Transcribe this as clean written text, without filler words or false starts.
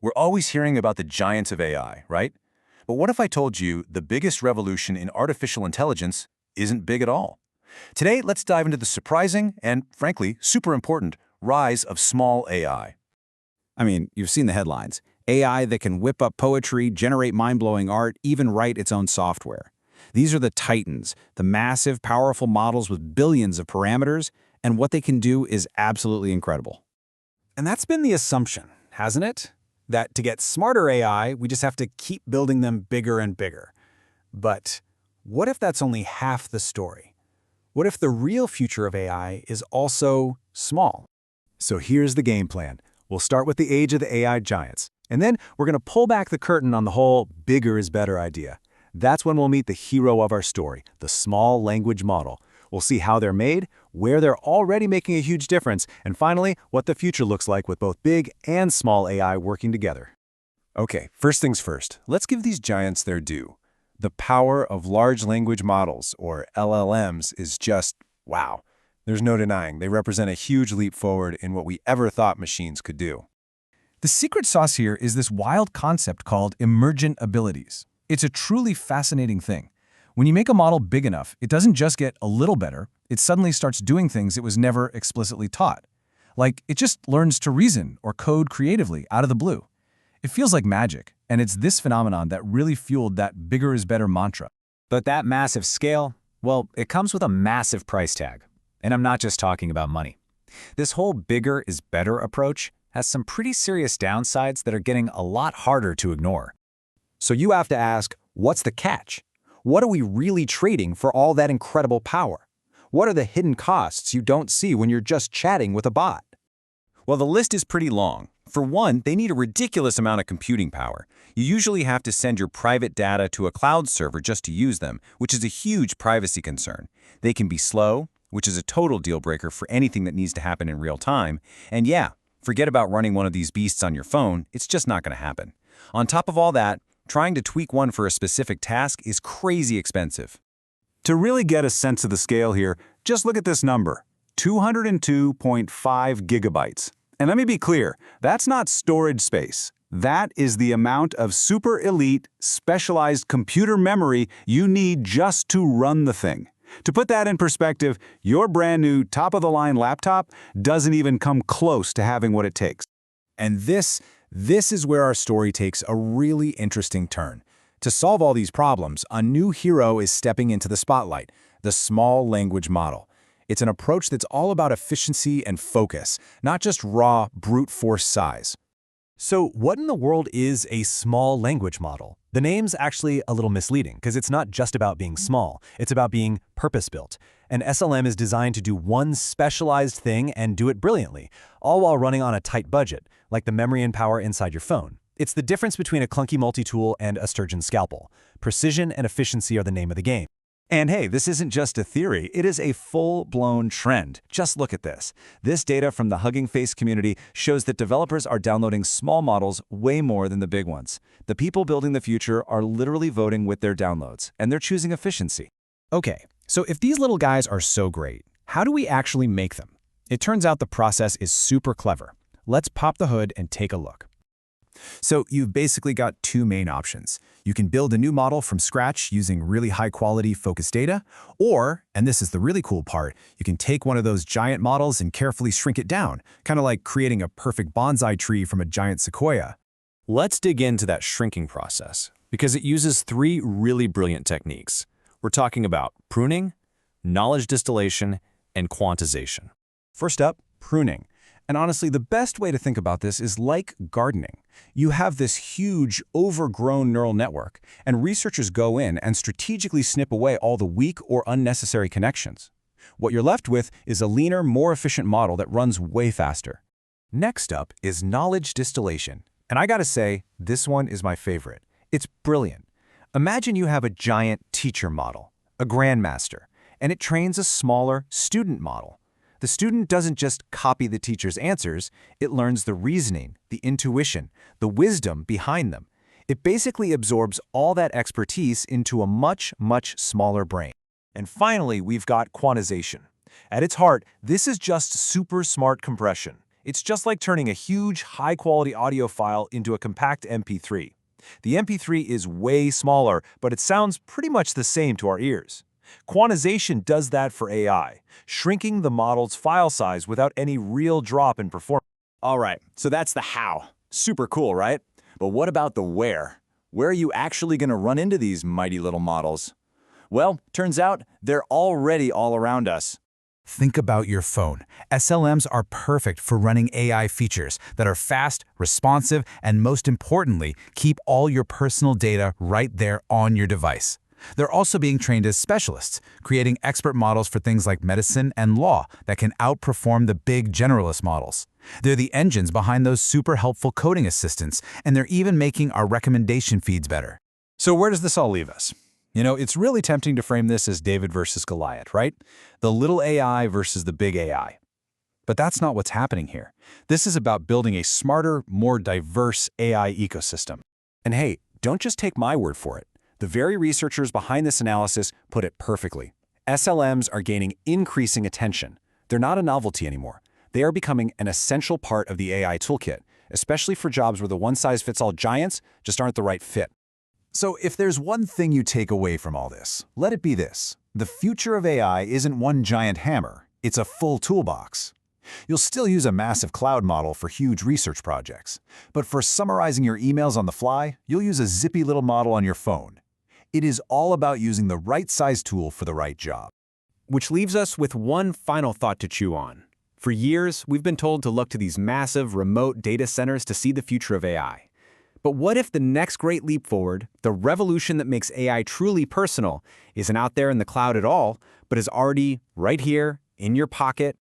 We're always hearing about the giants of AI, right? But what if I told you the biggest revolution in artificial intelligence isn't big at all? Today, let's dive into the surprising and, frankly, super important rise of small AI. I mean, you've seen the headlines. AI that can whip up poetry, generate mind-blowing art, even write its own software. These are the titans, the massive, powerful models with billions of parameters, and what they can do is absolutely incredible. And that's been the assumption, hasn't it? That to get smarter AI, we just have to keep building them bigger and bigger. But what if that's only half the story? What if the real future of AI is also small? So here's the game plan. We'll start with the age of the AI giants, and then we're going to pull back the curtain on the whole bigger is better idea. That's when we'll meet the hero of our story, the small language model. We'll see how they're made, where they're already making a huge difference, and finally, what the future looks like with both big and small AI working together. Okay, first things first, let's give these giants their due. The power of large language models, or LLMs, is just wow. There's no denying they represent a huge leap forward in what we ever thought machines could do. The secret sauce here is this wild concept called emergent abilities. It's a truly fascinating thing. When you make a model big enough, it doesn't just get a little better, it suddenly starts doing things it was never explicitly taught. Like, it just learns to reason or code creatively out of the blue. It feels like magic, and it's this phenomenon that really fueled that bigger is better mantra. But that massive scale, well, it comes with a massive price tag. And I'm not just talking about money. This whole bigger is better approach has some pretty serious downsides that are getting a lot harder to ignore. So you have to ask, what's the catch? What are we really trading for all that incredible power? What are the hidden costs you don't see when you're just chatting with a bot? Well, the list is pretty long. For one, they need a ridiculous amount of computing power. You usually have to send your private data to a cloud server just to use them, which is a huge privacy concern. They can be slow, which is a total deal breaker for anything that needs to happen in real time. And yeah, forget about running one of these beasts on your phone, it's just not going to happen. On top of all that, trying to tweak one for a specific task is crazy expensive. To really get a sense of the scale here, just look at this number, 202.5 gigabytes. And let me be clear, that's not storage space. That is the amount of super elite, specialized computer memory you need just to run the thing. To put that in perspective, your brand new top-of-the-line laptop doesn't even come close to having what it takes. And this is where our story takes a really interesting turn. To solve all these problems, a new hero is stepping into the spotlight, the small language model. It's an approach that's all about efficiency and focus, not just raw, brute force size. So what in the world is a small language model? The name's actually a little misleading because it's not just about being small, it's about being purpose-built. An SLM is designed to do one specialized thing and do it brilliantly, all while running on a tight budget, like the memory and power inside your phone. It's the difference between a clunky multi-tool and a sturgeon scalpel. Precision and efficiency are the name of the game. And hey, this isn't just a theory, it is a full-blown trend. Just look at this. This data from the Hugging Face community shows that developers are downloading small models way more than the big ones. The people building the future are literally voting with their downloads, and they're choosing efficiency. Okay, so if these little guys are so great, how do we actually make them? It turns out the process is super clever. Let's pop the hood and take a look. So you've basically got two main options. You can build a new model from scratch using really high-quality focused data, or, and this is the really cool part, you can take one of those giant models and carefully shrink it down, kind of like creating a perfect bonsai tree from a giant sequoia. Let's dig into that shrinking process, because it uses three really brilliant techniques. We're talking about pruning, knowledge distillation, and quantization. First up, pruning. And honestly, the best way to think about this is like gardening. You have this huge, overgrown neural network, and researchers go in and strategically snip away all the weak or unnecessary connections. What you're left with is a leaner, more efficient model that runs way faster. Next up is knowledge distillation. And I gotta say, this one is my favorite. It's brilliant. Imagine you have a giant teacher model, a grandmaster, and it trains a smaller student model. The student doesn't just copy the teacher's answers, it learns the reasoning, the intuition, the wisdom behind them. It basically absorbs all that expertise into a much, much smaller brain. And finally, we've got quantization. At its heart, this is just super smart compression. It's just like turning a huge, high-quality audio file into a compact MP3. The MP3 is way smaller, but it sounds pretty much the same to our ears. Quantization does that for AI, shrinking the model's file size without any real drop in performance. All right, so that's the how. Super cool, right? But what about the where? Where are you actually going to run into these mighty little models? Well, turns out they're already all around us. Think about your phone. SLMs are perfect for running AI features that are fast, responsive, and most importantly, keep all your personal data right there on your device. They're also being trained as specialists, creating expert models for things like medicine and law that can outperform the big generalist models. They're the engines behind those super helpful coding assistants, and they're even making our recommendation feeds better. So where does this all leave us? You know, it's really tempting to frame this as David versus Goliath, right? The little AI versus the big AI. But that's not what's happening here. This is about building a smarter, more diverse AI ecosystem. And hey, don't just take my word for it. The very researchers behind this analysis put it perfectly. SLMs are gaining increasing attention. They're not a novelty anymore. They are becoming an essential part of the AI toolkit, especially for jobs where the one-size-fits-all giants just aren't the right fit. So if there's one thing you take away from all this, let it be this. The future of AI isn't one giant hammer, it's a full toolbox. You'll still use a massive cloud model for huge research projects, but for summarizing your emails on the fly, you'll use a zippy little model on your phone. It is all about using the right size tool for the right job. Which leaves us with one final thought to chew on. For years, we've been told to look to these massive, remote data centers to see the future of AI. But what if the next great leap forward, the revolution that makes AI truly personal, isn't out there in the cloud at all, but is already right here, in your pocket,